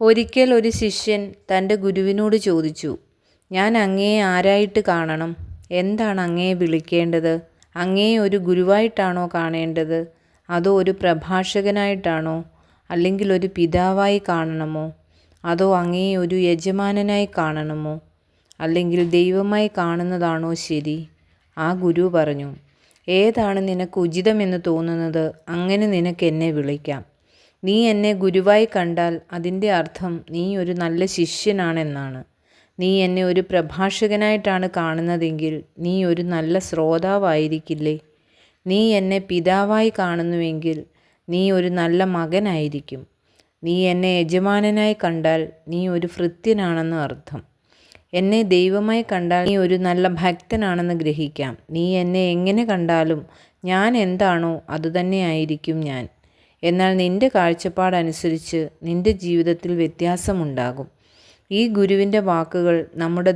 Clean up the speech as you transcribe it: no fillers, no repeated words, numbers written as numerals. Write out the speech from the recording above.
ഒരിക്കൽ ഒരു ശിഷ്യൻ തൻ്റെ ഗുരുവിനോട് ചോദിച്ചു, ഞാൻ അങ്ങയെ ആരായിട്ട് കാണണം? എന്താണ് അങ്ങയെ വിളിക്കേണ്ടത്? അങ്ങയെ ഒരു ഗുരുവായിട്ടാണോ കാണേണ്ടത്? അതോ ഒരു പ്രഭാഷകനായിട്ടാണോ? അല്ലെങ്കിൽ ഒരു പിതാവായി കാണണമോ? അതോ അങ്ങയെ ഒരു യജമാനനായി കാണണമോ? അല്ലെങ്കിൽ ദൈവമായി കാണുന്നതാണോ ശരി? ആ ഗുരു പറഞ്ഞു, ഏതാണ് നിനക്ക് ഉചിതമെന്ന് തോന്നുന്നത് അങ്ങനെ നിനക്ക് എന്നെ വിളിക്കാം. നീ എന്നെ ഗുരുവായി കണ്ടാൽ അതിൻ്റെ അർത്ഥം നീ ഒരു നല്ല ശിഷ്യനാണെന്നാണ്. നീ എന്നെ ഒരു പ്രഭാഷകനായിട്ടാണ് കാണുന്നതെങ്കിൽ നീ ഒരു നല്ല ശ്രോതാവായിരിക്കില്ലേ? നീ എന്നെ പിതാവായി കാണുന്നുവെങ്കിൽ നീ ഒരു നല്ല മകനായിരിക്കും. നീ എന്നെ യജമാനനായി കണ്ടാൽ നീ ഒരു ഭൃത്യനാണെന്ന് അർത്ഥം. എന്നെ ദൈവമായി കണ്ടാൽ നീ ഒരു നല്ല ഭക്തനാണെന്ന് ഗ്രഹിക്കാം. നീ എന്നെ എങ്ങനെ കണ്ടാലും ഞാൻ എന്താണോ അതുതന്നെയായിരിക്കും ഞാൻ. എന്നാൽ നിൻ്റെ കാഴ്ചപ്പാടനുസരിച്ച് നിൻ്റെ ജീവിതത്തിൽ വ്യത്യാസമുണ്ടാകും. ഈ ഗുരുവിൻ്റെ വാക്കുകൾ നമ്മുടെ